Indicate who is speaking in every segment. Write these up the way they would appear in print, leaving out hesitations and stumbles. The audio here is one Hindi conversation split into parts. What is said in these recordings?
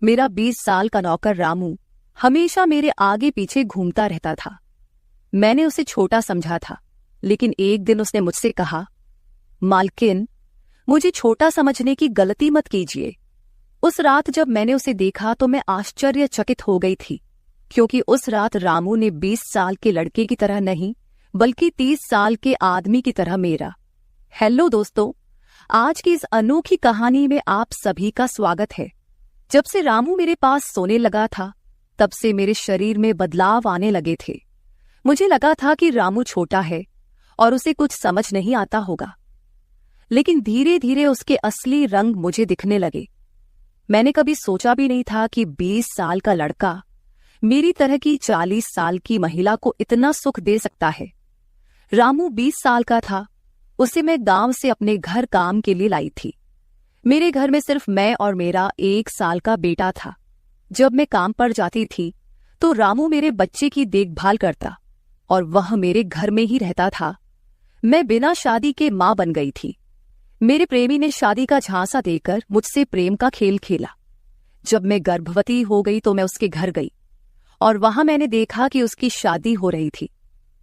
Speaker 1: मेरा 20 साल का नौकर रामू हमेशा मेरे आगे पीछे घूमता रहता था। मैंने उसे छोटा समझा था, लेकिन एक दिन उसने मुझसे कहा, मालकिन, मुझे छोटा समझने की गलती मत कीजिए। उस रात जब मैंने उसे देखा तो मैं आश्चर्यचकित हो गई थी, क्योंकि उस रात रामू ने 20 साल के लड़के की तरह नहीं, बल्कि 30 साल के आदमी की तरह मेरा। हेलो दोस्तों, आज की इस अनोखी कहानी में आप सभी का स्वागत है। जब से रामू मेरे पास सोने लगा था, तब से मेरे शरीर में बदलाव आने लगे थे। मुझे लगा था कि रामू छोटा है और उसे कुछ समझ नहीं आता होगा, लेकिन धीरे धीरे उसके असली रंग मुझे दिखने लगे। मैंने कभी सोचा भी नहीं था कि 20 साल का लड़का मेरी तरह की 40 साल की महिला को इतना सुख दे सकता है। रामू 20 साल का था। उसे मैं गांव से अपने घर काम के लिए लाई थी। मेरे घर में सिर्फ मैं और मेरा 1 साल का बेटा था। जब मैं काम पर जाती थी तो रामू मेरे बच्चे की देखभाल करता और वह मेरे घर में ही रहता था। मैं बिना शादी के मां बन गई थी। मेरे प्रेमी ने शादी का झांसा देकर मुझसे प्रेम का खेल खेला। जब मैं गर्भवती हो गई तो मैं उसके घर गई और वहां मैंने देखा कि उसकी शादी हो रही थी।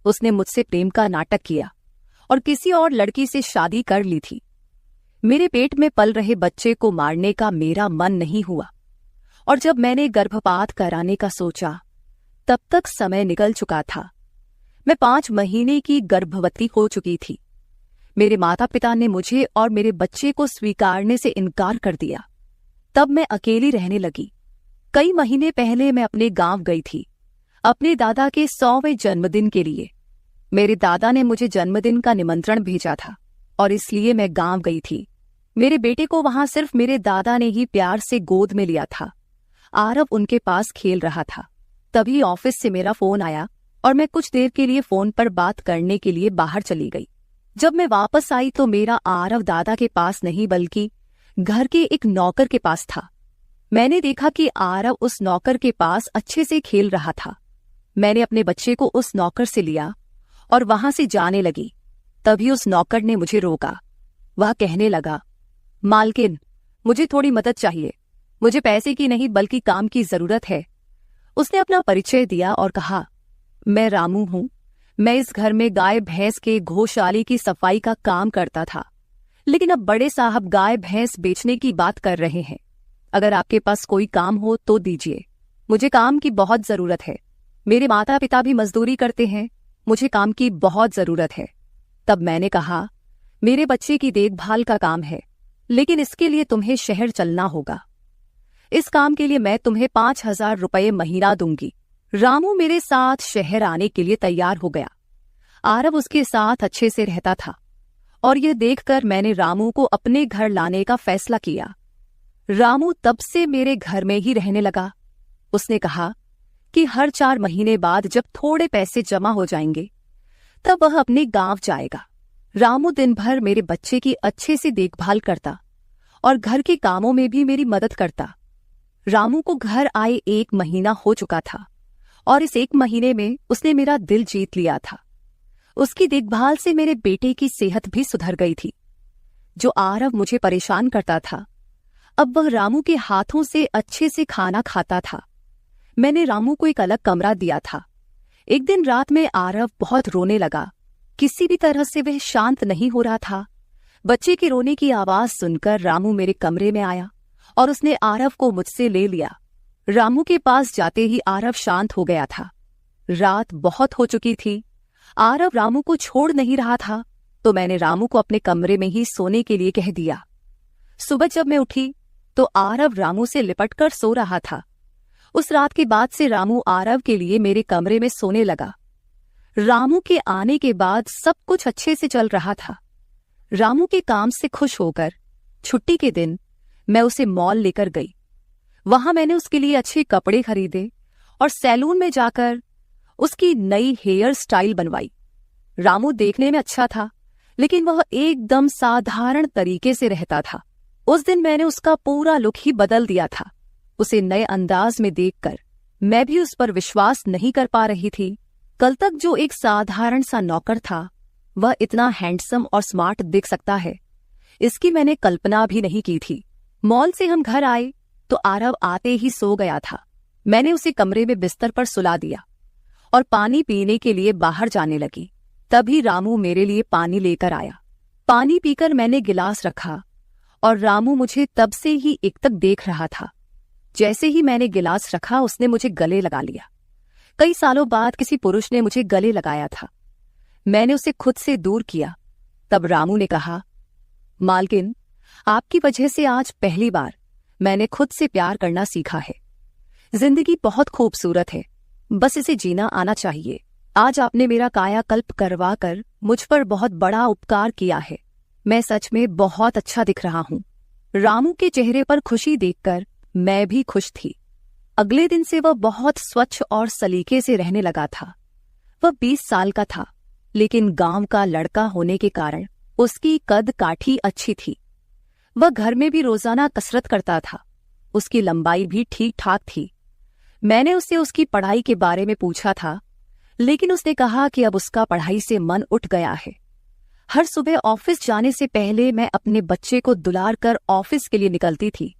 Speaker 1: उसने मुझसे प्रेम का नाटक किया और किसी और लड़की से शादी कर ली थी। मेरे पेट में पल रहे बच्चे को मारने का मेरा मन नहीं हुआ, और जब मैंने गर्भपात कराने का सोचा, तब तक समय निकल चुका था। मैं 5 महीने की गर्भवती हो चुकी थी। मेरे माता पिता ने मुझे और मेरे बच्चे को स्वीकारने से इनकार कर दिया। तब मैं अकेली रहने लगी। कई महीने पहले मैं अपने गांव गई थी, अपने दादा के 100वें जन्मदिन के लिए। मेरे दादा ने मुझे जन्मदिन का निमंत्रण भेजा था और इसलिए मैं गांव गई थी। मेरे बेटे को वहां सिर्फ मेरे दादा ने ही प्यार से गोद में लिया था। आरव उनके पास खेल रहा था। तभी ऑफिस से मेरा फोन आया और मैं कुछ देर के लिए फोन पर बात करने के लिए बाहर चली गई। जब मैं वापस आई तो मेरा आरव दादा के पास नहीं बल्कि घर के एक नौकर के पास था। मैंने देखा कि आरव उस नौकर के पास अच्छे से खेल रहा था। मैंने अपने बच्चे को उस नौकर से लिया और वहां से जाने लगी। तभी उस नौकर ने मुझे रोका। वह कहने लगा, मालकिन, मुझे थोड़ी मदद चाहिए। मुझे पैसे की नहीं बल्कि काम की जरूरत है। उसने अपना परिचय दिया और कहा, मैं रामू हूं। मैं इस घर में गाय भैंस के गौशाले की सफाई का काम करता था, लेकिन अब बड़े साहब गाय भैंस बेचने की बात कर रहे हैं। अगर आपके पास कोई काम हो तो दीजिए। मुझे काम की बहुत जरूरत है। मेरे माता पिता भी मजदूरी करते हैं। मुझे काम की बहुत जरूरत है। तब मैंने कहा, मेरे बच्चे की देखभाल का काम है, लेकिन इसके लिए तुम्हें शहर चलना होगा। इस काम के लिए मैं तुम्हें 5,000 रुपये महीना दूंगी। रामू मेरे साथ शहर आने के लिए तैयार हो गया। आरव उसके साथ अच्छे से रहता था और यह देखकर मैंने रामू को अपने घर लाने का फैसला किया। रामू तब से मेरे घर में ही रहने लगा। उसने कहा कि हर 4 महीने बाद जब थोड़े पैसे जमा हो जाएंगे, तब वह अपने गांव जाएगा। रामू दिन भर मेरे बच्चे की अच्छे से देखभाल करता और घर के कामों में भी मेरी मदद करता। रामू को घर आए 1 महीना हो चुका था और इस 1 महीने में उसने मेरा दिल जीत लिया था। उसकी देखभाल से मेरे बेटे की सेहत भी सुधर गई थी। जो आरव मुझे परेशान करता था, अब वह रामू के हाथों से अच्छे से खाना खाता था। मैंने रामू को एक अलग कमरा दिया था। एक दिन रात में आरव बहुत रोने लगा। किसी भी तरह से वह शांत नहीं हो रहा था। बच्चे के रोने की आवाज सुनकर रामू मेरे कमरे में आया और उसने आरव को मुझसे ले लिया। रामू के पास जाते ही आरव शांत हो गया था। रात बहुत हो चुकी थी। आरव रामू को छोड़ नहीं रहा था, तो मैंने रामू को अपने कमरे में ही सोने के लिए कह दिया। सुबह जब मैं उठी तो आरव रामू से लिपटकर सो रहा था। उस रात के बाद से रामू आरव के लिए मेरे कमरे में सोने लगा। रामू के आने के बाद सब कुछ अच्छे से चल रहा था। रामू के काम से खुश होकर छुट्टी के दिन मैं उसे मॉल लेकर गई। वहां मैंने उसके लिए अच्छे कपड़े खरीदे और सैलून में जाकर उसकी नई हेयर स्टाइल बनवाई। रामू देखने में अच्छा था, लेकिन वह एकदम साधारण तरीके से रहता था। उस दिन मैंने उसका पूरा लुक ही बदल दिया था। उसे नए अंदाज में देखकर मैं भी उस पर विश्वास नहीं कर पा रही थी। कल तक जो एक साधारण सा नौकर था, वह इतना हैंडसम और स्मार्ट दिख सकता है, इसकी मैंने कल्पना भी नहीं की थी। मॉल से हम घर आए तो आरव आते ही सो गया था। मैंने उसे कमरे में बिस्तर पर सुला दिया और पानी पीने के लिए बाहर जाने लगी। तभी रामू मेरे लिए पानी लेकर आया। पानी पीकर मैंने गिलास रखा और रामू मुझे तब से ही एकटक देख रहा था। जैसे ही मैंने गिलास रखा उसने मुझे गले लगा लिया। कई सालों बाद किसी पुरुष ने मुझे गले लगाया था। मैंने उसे खुद से दूर किया। तब रामू ने कहा, मालकिन, आपकी वजह से आज पहली बार मैंने खुद से प्यार करना सीखा है। जिंदगी बहुत खूबसूरत है, बस इसे जीना आना चाहिए। आज आपने मेरा कायाकल्प करवा कर मुझ पर बहुत बड़ा उपकार किया है। मैं सच में बहुत अच्छा दिख रहा हूँ। रामू के चेहरे पर खुशी देखकर मैं भी खुश थी। अगले दिन से वह बहुत स्वच्छ और सलीके से रहने लगा था। वह 20 साल का था, लेकिन गांव का लड़का होने के कारण उसकी कद काठी अच्छी थी। वह घर में भी रोजाना कसरत करता था। उसकी लंबाई भी ठीक ठाक थी। मैंने उससे उसकी पढ़ाई के बारे में पूछा था, लेकिन उसने कहा कि अब उसका पढ़ाई से मन उठ गया है। हर सुबह ऑफिस जाने से पहले मैं अपने बच्चे को दुलार कर ऑफिस के लिए निकलती थी।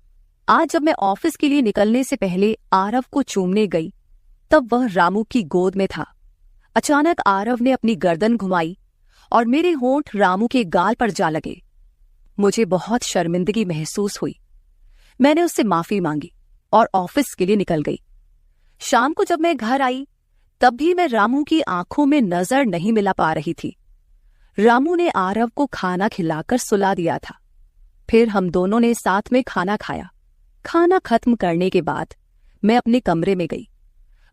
Speaker 1: आज जब मैं ऑफिस के लिए निकलने से पहले आरव को चूमने गई, तब वह रामू की गोद में था। अचानक आरव ने अपनी गर्दन घुमाई और मेरे होंठ रामू के गाल पर जा लगे। मुझे बहुत शर्मिंदगी महसूस हुई। मैंने उससे माफी मांगी और ऑफिस के लिए निकल गई। शाम को जब मैं घर आई, तब भी मैं रामू की आंखों में नजर नहीं मिला पा रही थी। रामू ने आरव को खाना खिलाकर सुला दिया था। फिर हम दोनों ने साथ में खाना खाया। खाना खत्म करने के बाद मैं अपने कमरे में गई।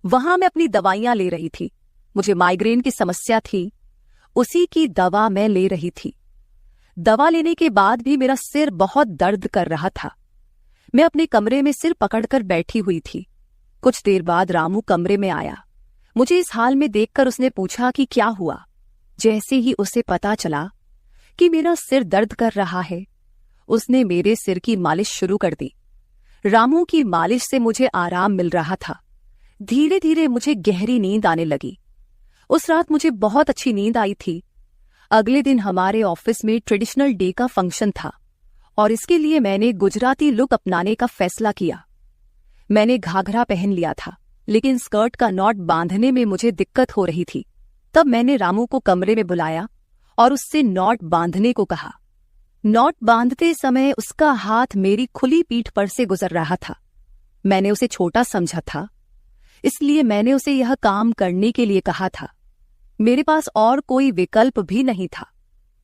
Speaker 1: वहां मैं अपनी दवाइयां ले रही थी। मुझे माइग्रेन की समस्या थी, उसी की दवा मैं ले रही थी। दवा लेने के बाद भी मेरा सिर बहुत दर्द कर रहा था। मैं अपने कमरे में सिर पकड़कर बैठी हुई थी। कुछ देर बाद रामू कमरे में आया। मुझे इस हाल में देखकर उसने पूछा कि क्या हुआ। जैसे ही उसे पता चला कि मेरा सिर दर्द कर रहा है, उसने मेरे सिर की मालिश शुरू कर दी। रामू की मालिश से मुझे आराम मिल रहा था। धीरे धीरे मुझे गहरी नींद आने लगी। उस रात मुझे बहुत अच्छी नींद आई थी। अगले दिन हमारे ऑफिस में ट्रेडिशनल डे का फंक्शन था और इसके लिए मैंने गुजराती लुक अपनाने का फैसला किया। मैंने घाघरा पहन लिया था, लेकिन स्कर्ट का नॉट बांधने में मुझे दिक्कत हो रही थी। तब मैंने रामू को कमरे में बुलाया और उससे नॉट बांधने को कहा। नॉट बांधते समय उसका हाथ मेरी खुली पीठ पर से गुजर रहा था। मैंने उसे छोटा समझा था, इसलिए मैंने उसे यह काम करने के लिए कहा था। मेरे पास और कोई विकल्प भी नहीं था।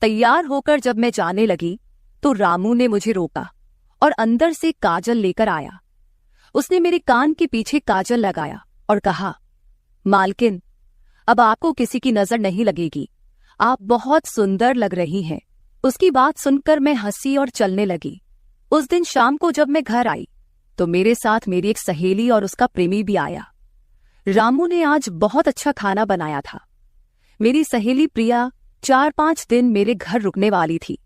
Speaker 1: तैयार होकर जब मैं जाने लगी, तो रामू ने मुझे रोका और अंदर से काजल लेकर आया। उसने मेरे कान के पीछे काजल लगाया और कहा, मालकिन, अब आपको किसी की नजर नहीं लगेगी। आप बहुत सुंदर लग रही हैं। उसकी बात सुनकर मैं हंसी और चलने लगी। उस दिन शाम को जब मैं घर आई, तो मेरे साथ मेरी एक सहेली और उसका प्रेमी भी आया। रामू ने आज बहुत अच्छा खाना बनाया था। मेरी सहेली प्रिया 4-5 दिन मेरे घर रुकने वाली थी।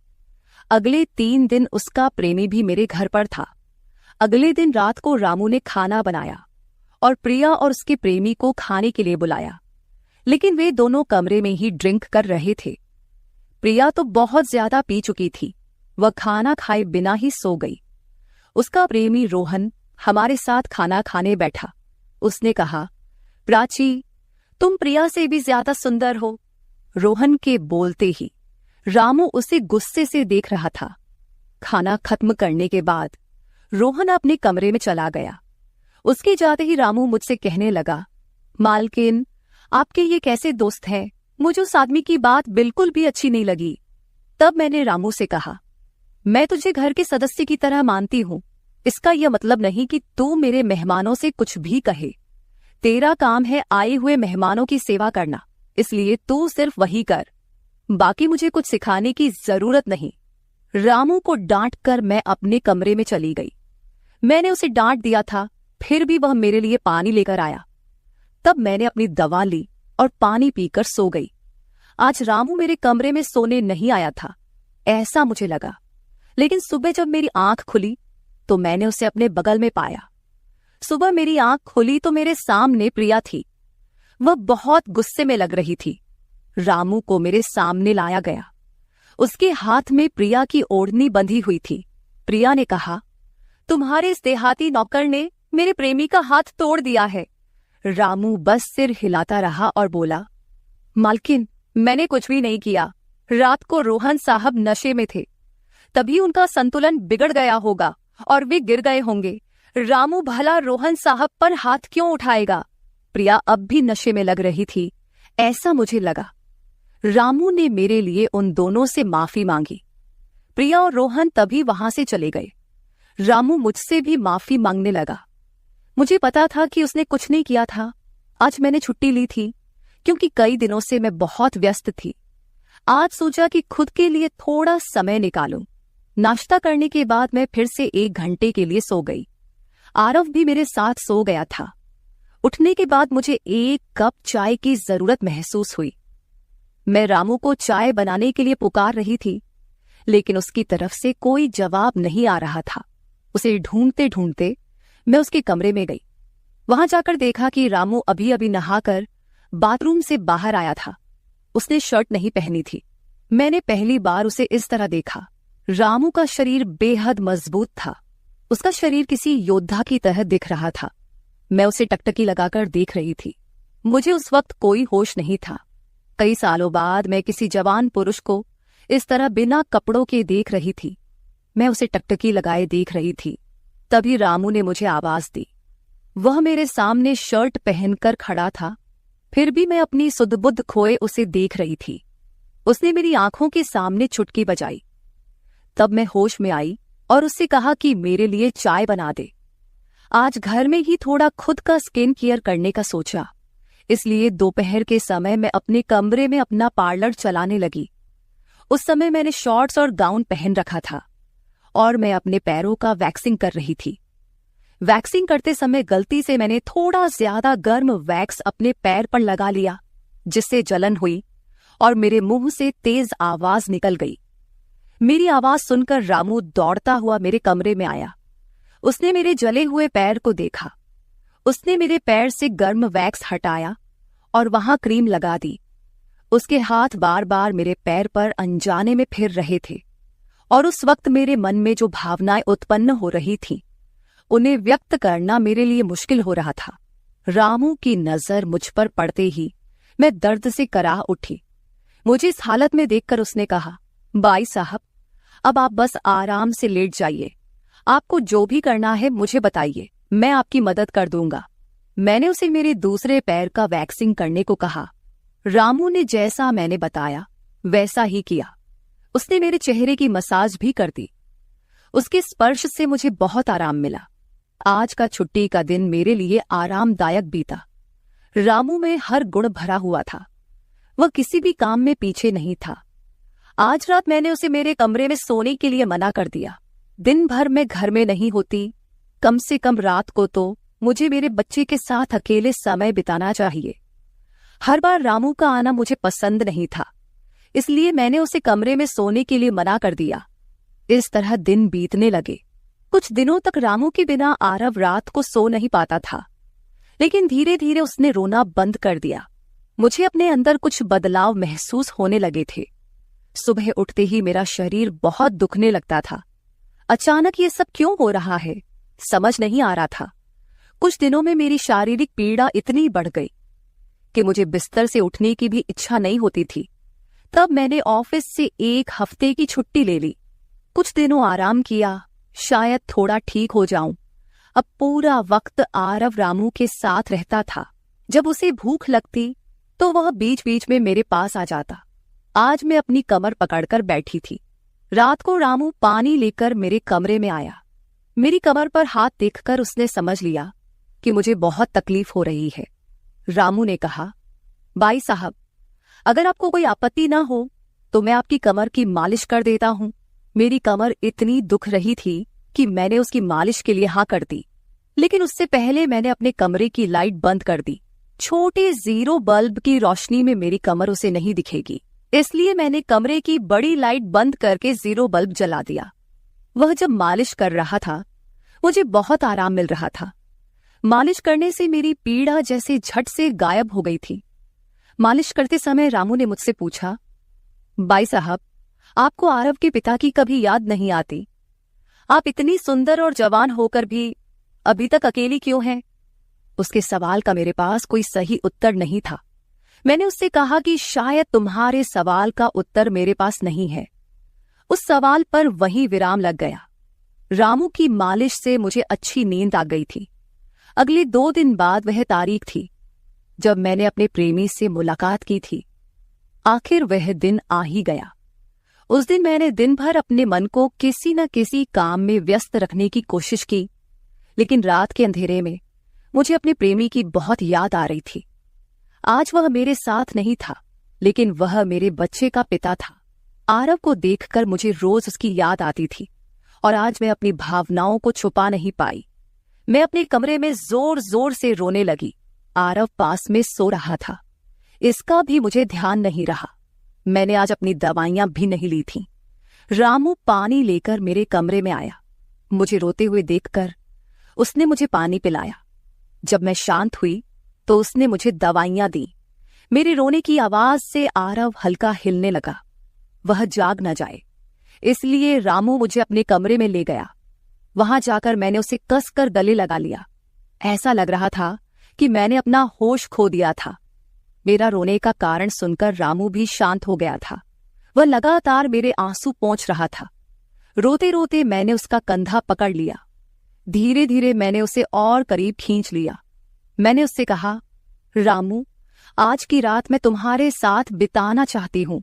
Speaker 1: अगले 3 दिन उसका प्रेमी भी मेरे घर पर था। अगले दिन रात को रामू ने खाना बनाया और प्रिया और उसके प्रेमी को खाने के लिए बुलाया, लेकिन वे दोनों कमरे में ही ड्रिंक कर रहे थे। प्रिया तो बहुत ज्यादा पी चुकी थी। वह खाना खाए बिना ही सो गई। उसका प्रेमी रोहन हमारे साथ खाना खाने बैठा। उसने कहा, प्राची, तुम प्रिया से भी ज्यादा सुंदर हो। रोहन के बोलते ही रामू उसे गुस्से से देख रहा था। खाना खत्म करने के बाद रोहन अपने कमरे में चला गया। उसके जाते ही रामू मुझसे कहने लगा, मालकिन, आपके ये कैसे दोस्त हैं? मुझे उस आदमी की बात बिल्कुल भी अच्छी नहीं लगी। तब मैंने रामू से कहा, मैं तुझे घर के सदस्य की तरह मानती हूँ। इसका यह मतलब नहीं कि तू मेरे मेहमानों से कुछ भी कहे। तेरा काम है आए हुए मेहमानों की सेवा करना, इसलिए तू सिर्फ वही कर। बाकी मुझे कुछ सिखाने की जरूरत नहीं। रामू को डांट कर मैं अपने कमरे में चली गई। मैंने उसे डांट दिया था, फिर भी वह मेरे लिए पानी लेकर आया। तब मैंने अपनी दवा ली और पानी पीकर सो गई। आज रामू मेरे कमरे में सोने नहीं आया था, ऐसा मुझे लगा। लेकिन सुबह जब मेरी आंख खुली, तो मैंने उसे अपने बगल में पाया। सुबह मेरी आंख खुली तो मेरे सामने प्रिया थी। वह बहुत गुस्से में लग रही थी। रामू को मेरे सामने लाया गया। उसके हाथ में प्रिया की ओढ़नी बंधी हुई थी। प्रिया ने कहा, तुम्हारे इस देहाती नौकर ने मेरे प्रेमी का हाथ तोड़ दिया है। रामू बस सिर हिलाता रहा और बोला, मालकिन, मैंने कुछ भी नहीं किया। रात को रोहन साहब नशे में थे, तभी उनका संतुलन बिगड़ गया होगा और वे गिर गए होंगे। रामू भला रोहन साहब पर हाथ क्यों उठाएगा? प्रिया अब भी नशे में लग रही थी, ऐसा मुझे लगा। रामू ने मेरे लिए उन दोनों से माफी मांगी। प्रिया और रोहन तभी वहां से चले गए। रामू मुझसे भी माफी मांगने लगा। मुझे पता था कि उसने कुछ नहीं किया था। आज मैंने छुट्टी ली थी क्योंकि कई दिनों से मैं बहुत व्यस्त थी। आज सोचा कि खुद के लिए थोड़ा समय निकालूं। नाश्ता करने के बाद मैं फिर से 1 घंटे के लिए सो गई। आरव भी मेरे साथ सो गया था। उठने के बाद मुझे 1 कप चाय की जरूरत महसूस हुई। मैं रामू को चाय बनाने के लिए पुकार रही थी, लेकिन उसकी तरफ से कोई जवाब नहीं आ रहा था। उसे ढूंढते ढूंढते मैं उसके कमरे में गई। वहां जाकर देखा कि रामू अभी अभी नहाकर बाथरूम से बाहर आया था। उसने शर्ट नहीं पहनी थी। मैंने पहली बार उसे इस तरह देखा। रामू का शरीर बेहद मजबूत था। उसका शरीर किसी योद्धा की तरह दिख रहा था। मैं उसे टकटकी लगाकर देख रही थी। मुझे उस वक्त कोई होश नहीं था। कई सालों बाद मैं किसी जवान पुरुष को इस तरह बिना कपड़ों के देख रही थी। मैं उसे टकटकी लगाए देख रही थी। तभी रामू ने मुझे आवाज दी। वह मेरे सामने शर्ट पहनकर खड़ा था, फिर भी मैं अपनी सुध-बुध खोए उसे देख रही थी। उसने मेरी आंखों के सामने चुटकी बजाई। तब मैं होश में आई और उससे कहा कि मेरे लिए चाय बना दे। आज घर में ही थोड़ा खुद का स्किन केयर करने का सोचा, इसलिए दोपहर के समय मैं अपने कमरे में अपना पार्लर चलाने लगी। उस समय मैंने शॉर्ट्स और गाउन पहन रखा था और मैं अपने पैरों का वैक्सिंग कर रही थी। वैक्सिंग करते समय गलती से मैंने थोड़ा ज्यादा गर्म वैक्स अपने पैर पर लगा लिया, जिससे जलन हुई और मेरे मुंह से तेज आवाज निकल गई। मेरी आवाज सुनकर रामू दौड़ता हुआ मेरे कमरे में आया। उसने मेरे जले हुए पैर को देखा। उसने मेरे पैर से गर्म वैक्स हटाया और वहां क्रीम लगा दी। उसके हाथ बार बार मेरे पैर पर अनजाने में फिर रहे थे और उस वक्त मेरे मन में जो भावनाएं उत्पन्न हो रही थीं, उन्हें व्यक्त करना मेरे लिए मुश्किल हो रहा था। रामू की नजर मुझ पर पड़ते ही मैं दर्द से कराह उठी। मुझे इस हालत में देखकर उसने कहा, बाई साहब, अब आप बस आराम से लेट जाइए। आपको जो भी करना है मुझे बताइए, मैं आपकी मदद कर दूंगा। मैंने उसे मेरे दूसरे पैर का वैक्सिंग करने को कहा। रामू ने जैसा मैंने बताया वैसा ही किया। उसने मेरे चेहरे की मसाज भी कर दी। उसके स्पर्श से मुझे बहुत आराम मिला। आज का छुट्टी का दिन मेरे लिए आरामदायक बीता। रामू में हर गुण भरा हुआ था। वह किसी भी काम में पीछे नहीं था। आज रात मैंने उसे मेरे कमरे में सोने के लिए मना कर दिया। दिन भर मैं घर में नहीं होती, कम से कम रात को तो मुझे मेरे बच्चे के साथ अकेले समय बिताना चाहिए। हर बार रामू का आना मुझे पसंद नहीं था, इसलिए मैंने उसे कमरे में सोने के लिए मना कर दिया। इस तरह दिन बीतने लगे। कुछ दिनों तक रामू के बिना आरव रात को सो नहीं पाता था, लेकिन धीरे धीरे उसने रोना बंद कर दिया। मुझे अपने अंदर कुछ बदलाव महसूस होने लगे थे। सुबह उठते ही मेरा शरीर बहुत दुखने लगता था। अचानक ये सब क्यों हो रहा है, समझ नहीं आ रहा था। कुछ दिनों में मेरी शारीरिक पीड़ा इतनी बढ़ गई कि मुझे बिस्तर से उठने की भी इच्छा नहीं होती थी। तब मैंने ऑफिस से 1 हफ्ते की छुट्टी ले ली। कुछ दिनों आराम किया, शायद थोड़ा ठीक हो जाऊं। अब पूरा वक्त आरव रामू के साथ रहता था। जब उसे भूख लगती तो वह बीच बीच में मेरे पास आ जाता। आज मैं अपनी कमर पकड़कर बैठी थी। रात को रामू पानी लेकर मेरे कमरे में आया। मेरी कमर पर हाथ देखकर उसने समझ लिया कि मुझे बहुत तकलीफ हो रही है। रामू ने कहा, बाई साहब, अगर आपको कोई आपत्ति ना हो तो मैं आपकी कमर की मालिश कर देता हूं। मेरी कमर इतनी दुख रही थी कि मैंने उसकी मालिश के लिए हाँ कर दी, लेकिन उससे पहले मैंने अपने कमरे की लाइट बंद कर दी। छोटे 0 बल्ब की रोशनी में मेरी कमर उसे नहीं दिखेगी, इसलिए मैंने कमरे की बड़ी लाइट बंद करके 0 बल्ब जला दिया। वह जब मालिश कर रहा था मुझे बहुत आराम मिल रहा था। मालिश करने से मेरी पीड़ा जैसे झट से गायब हो गई थी। मालिश करते समय रामू ने मुझसे पूछा, बाई साहब, आपको आरव के पिता की कभी याद नहीं आती? आप इतनी सुंदर और जवान होकर भी अभी तक अकेली क्यों हैं? उसके सवाल का मेरे पास कोई सही उत्तर नहीं था। मैंने उससे कहा कि शायद तुम्हारे सवाल का उत्तर मेरे पास नहीं है। उस सवाल पर वहीं विराम लग गया। रामू की मालिश से मुझे अच्छी नींद आ गई थी। अगले 2 दिन बाद वह तारीख थी जब मैंने अपने प्रेमी से मुलाकात की थी। आखिर वह दिन आ ही गया। उस दिन मैंने दिन भर अपने मन को किसी न किसी काम में व्यस्त रखने की कोशिश की, लेकिन रात के अंधेरे में मुझे अपने प्रेमी की बहुत याद आ रही थी। आज वह मेरे साथ नहीं था, लेकिन वह मेरे बच्चे का पिता था। आरव को देखकर मुझे रोज उसकी याद आती थी और आज मैं अपनी भावनाओं को छुपा नहीं पाई। मैं अपने कमरे में जोर जोर से रोने लगी। आरव पास में सो रहा था, इसका भी मुझे ध्यान नहीं रहा। मैंने आज अपनी दवाइयां भी नहीं ली थीं। रामू पानी लेकर मेरे कमरे में आया। मुझे रोते हुए देखकर उसने मुझे पानी पिलाया। जब मैं शांत हुई तो उसने मुझे दवाइयां दी। मेरे रोने की आवाज से आरव हल्का हिलने लगा। वह जाग न जाए, इसलिए रामू मुझे अपने कमरे में ले गया। वहां जाकर मैंने उसे कसकर गले लगा लिया। ऐसा लग रहा था कि मैंने अपना होश खो दिया था। मेरा रोने का कारण सुनकर रामू भी शांत हो गया था। वह लगातार मेरे आंसू पोंछ रहा था। रोते रोते मैंने उसका कंधा पकड़ लिया। धीरे धीरे मैंने उसे और करीब खींच लिया। मैंने उससे कहा, रामू, आज की रात मैं तुम्हारे साथ बिताना चाहती हूं।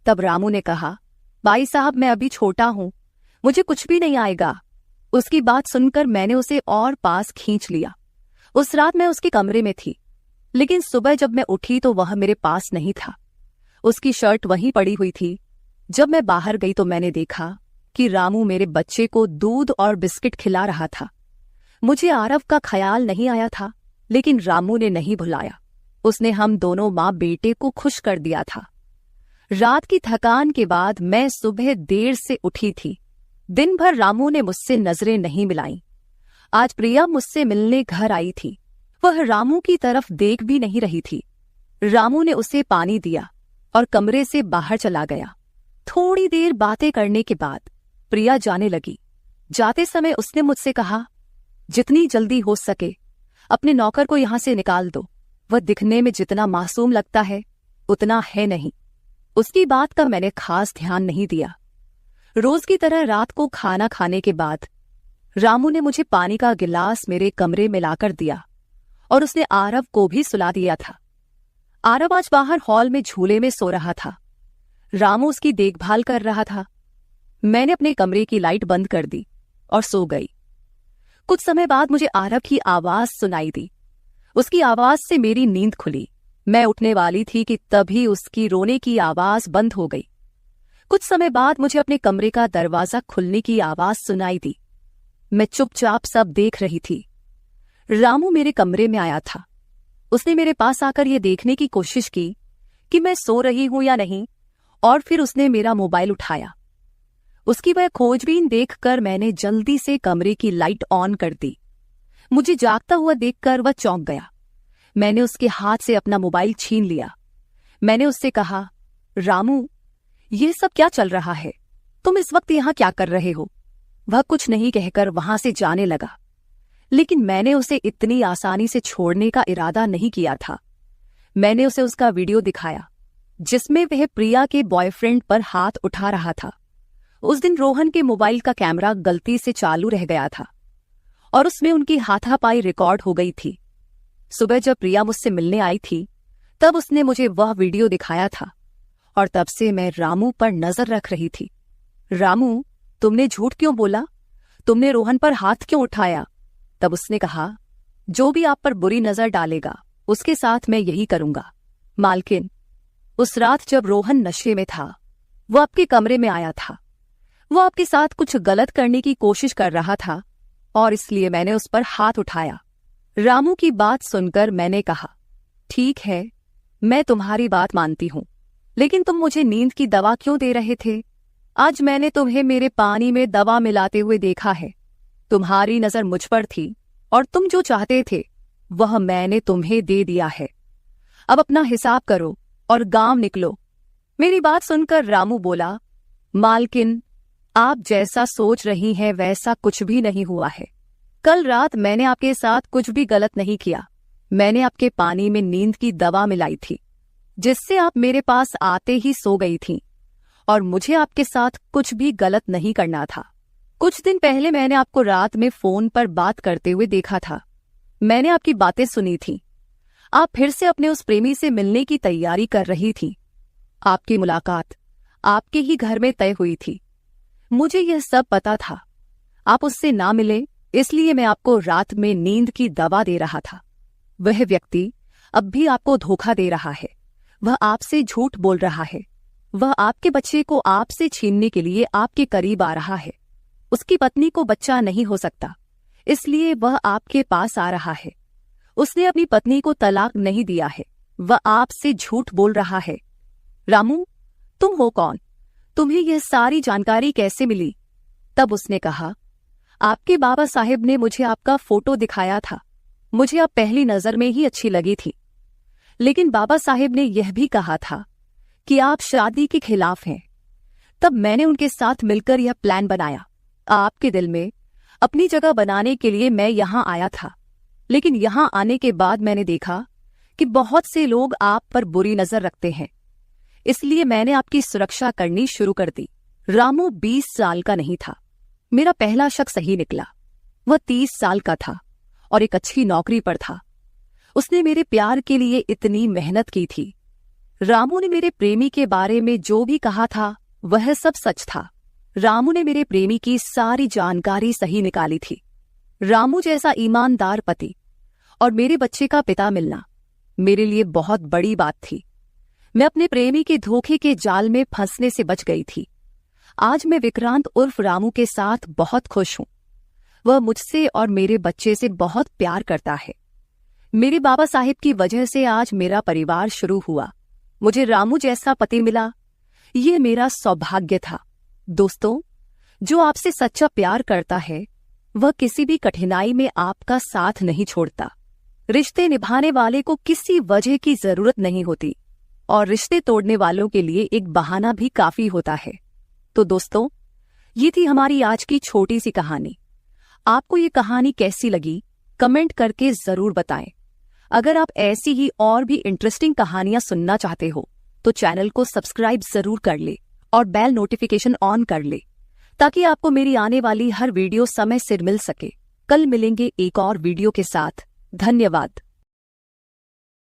Speaker 1: तब रामू ने कहा, भाई साहब, मैं अभी छोटा हूं, मुझे कुछ भी नहीं आएगा। उसकी बात सुनकर मैंने उसे और पास खींच लिया। उस रात मैं उसके कमरे में थी, लेकिन सुबह जब मैं उठी तो वह मेरे पास नहीं था। उसकी शर्ट वहीं पड़ी हुई थी। जब मैं बाहर गई तो मैंने देखा कि रामू मेरे बच्चे को दूध और बिस्किट खिला रहा था। मुझे आरव का ख्याल नहीं आया था, लेकिन रामू ने नहीं भुलाया। उसने हम दोनों माँ बेटे को खुश कर दिया था। रात की थकान के बाद मैं सुबह देर से उठी थी। दिन भर रामू ने मुझसे नजरें नहीं मिलाईं। आज प्रिया मुझसे मिलने घर आई थी। वह रामू की तरफ देख भी नहीं रही थी। रामू ने उसे पानी दिया और कमरे से बाहर चला गया। थोड़ी देर बातें करने के बाद प्रिया जाने लगी। जाते समय उसने मुझसे कहा, जितनी जल्दी हो सके अपने नौकर को यहां से निकाल दो। वह दिखने में जितना मासूम लगता है उतना है नहीं। उसकी बात का मैंने खास ध्यान नहीं दिया। रोज की तरह रात को खाना खाने के बाद रामू ने मुझे पानी का गिलास मेरे कमरे में लाकर दिया और उसने आरव को भी सुला दिया था। आरव आज बाहर हॉल में झूले में सो रहा था। रामू उसकी देखभाल कर रहा था। मैंने अपने कमरे की लाइट बंद कर दी और सो गई। कुछ समय बाद मुझे आरव की आवाज सुनाई दी। उसकी आवाज से मेरी नींद खुली। मैं उठने वाली थी कि तभी उसकी रोने की आवाज बंद हो गई। कुछ समय बाद मुझे अपने कमरे का दरवाजा खुलने की आवाज सुनाई दी। मैं चुपचाप सब देख रही थी। रामू मेरे कमरे में आया था। उसने मेरे पास आकर यह देखने की कोशिश की कि मैं सो रही हूं या नहीं, और फिर उसने मेरा मोबाइल उठाया। उसकी वह खोजबीन देखकर मैंने जल्दी से कमरे की लाइट ऑन कर दी। मुझे जागता हुआ देखकर वह चौंक गया। मैंने उसके हाथ से अपना मोबाइल छीन लिया। मैंने उससे कहा, रामू, ये सब क्या चल रहा है? तुम इस वक्त यहां क्या कर रहे हो? वह कुछ नहीं कहकर वहां से जाने लगा, लेकिन मैंने उसे इतनी आसानी से छोड़ने का इरादा नहीं किया था। मैंने उसे उसका वीडियो दिखाया जिसमें वह प्रिया के बॉयफ्रेंड पर हाथ उठा रहा था। उस दिन रोहन के मोबाइल का कैमरा गलती से चालू रह गया था और उसमें उनकी हाथापाई रिकॉर्ड हो गई थी। सुबह जब प्रिया मुझसे मिलने आई थी तब उसने मुझे वह वीडियो दिखाया था और तब से मैं रामू पर नजर रख रही थी। रामू, तुमने झूठ क्यों बोला? तुमने रोहन पर हाथ क्यों उठाया? तब उसने कहा, जो भी आप पर बुरी नजर डालेगा उसके साथ मैं यही करूंगा। मालकिन, उस रात जब रोहन नशे में था वो आपके कमरे में आया था। वो आपके साथ कुछ गलत करने की कोशिश कर रहा था और इसलिए मैंने उस पर हाथ उठाया। रामू की बात सुनकर मैंने कहा, ठीक है, मैं तुम्हारी बात मानती हूं, लेकिन तुम मुझे नींद की दवा क्यों दे रहे थे? आज मैंने तुम्हें मेरे पानी में दवा मिलाते हुए देखा है। तुम्हारी नजर मुझ पर थी और तुम जो चाहते थे वह मैंने तुम्हें दे दिया है। अब अपना हिसाब करो और गांव निकलो। मेरी बात सुनकर रामू बोला, मालकिन, आप जैसा सोच रही हैं वैसा कुछ भी नहीं हुआ है। कल रात मैंने आपके साथ कुछ भी गलत नहीं किया। मैंने आपके पानी में नींद की दवा मिलाई थी, जिससे आप मेरे पास आते ही सो गई थीं, और मुझे आपके साथ कुछ भी गलत नहीं करना था। कुछ दिन पहले मैंने आपको रात में फोन पर बात करते हुए देखा था। मैंने आपकी बातें सुनी थी। आप फिर से अपने उस प्रेमी से मिलने की तैयारी कर रही थी। आपकी मुलाकात आपके ही घर में तय हुई थी। मुझे यह सब पता था। आप उससे ना मिले, इसलिए मैं आपको रात में नींद की दवा दे रहा था। वह व्यक्ति अब भी आपको धोखा दे रहा है। वह आपसे झूठ बोल रहा है। वह आपके बच्चे को आपसे छीनने के लिए आपके करीब आ रहा है। उसकी पत्नी को बच्चा नहीं हो सकता, इसलिए वह आपके पास आ रहा है। उसने अपनी पत्नी को तलाक नहीं दिया है। वह आपसे झूठ बोल रहा है। रामू, तुम हो कौन? तुम्हें यह सारी जानकारी कैसे मिली? तब उसने कहा, आपके बाबा साहेब ने मुझे आपका फोटो दिखाया था। मुझे आप पहली नजर में ही अच्छी लगी थी, लेकिन बाबा साहेब ने यह भी कहा था कि आप शादी के खिलाफ हैं। तब मैंने उनके साथ मिलकर यह प्लान बनाया। आपके दिल में अपनी जगह बनाने के लिए मैं यहां आया था, लेकिन यहां आने के बाद मैंने देखा कि बहुत से लोग आप पर बुरी नजर रखते हैं, इसलिए मैंने आपकी सुरक्षा करनी शुरू कर दी। रामू 20 साल का नहीं था। मेरा पहला शक सही निकला। वह 30 साल का था और एक अच्छी नौकरी पर था। उसने मेरे प्यार के लिए इतनी मेहनत की थी। रामू ने मेरे प्रेमी के बारे में जो भी कहा था वह सब सच था। रामू ने मेरे प्रेमी की सारी जानकारी सही निकाली थी। रामू जैसा ईमानदार पति और मेरे बच्चे का पिता मिलना मेरे लिए बहुत बड़ी बात थी। मैं अपने प्रेमी के धोखे के जाल में फंसने से बच गई थी। आज मैं विक्रांत उर्फ रामू के साथ बहुत खुश हूं। वह मुझसे और मेरे बच्चे से बहुत प्यार करता है। मेरे बाबा साहिब की वजह से आज मेरा परिवार शुरू हुआ। मुझे रामू जैसा पति मिला, ये मेरा सौभाग्य था। दोस्तों, जो आपसे सच्चा प्यार करता है वह किसी भी कठिनाई में आपका साथ नहीं छोड़ता। रिश्ते निभाने वाले को किसी वजह की जरूरत नहीं होती, और रिश्ते तोड़ने वालों के लिए एक बहाना भी काफी होता है। तो दोस्तों, ये थी हमारी आज की छोटी सी कहानी। आपको ये कहानी कैसी लगी कमेंट करके जरूर बताएं। अगर आप ऐसी ही और भी इंटरेस्टिंग कहानियां सुनना चाहते हो तो चैनल को सब्सक्राइब जरूर कर ले और बेल नोटिफिकेशन ऑन कर ले, ताकि आपको मेरी आने वाली हर वीडियो समय से मिल सके। कल मिलेंगे एक और वीडियो के साथ। धन्यवाद।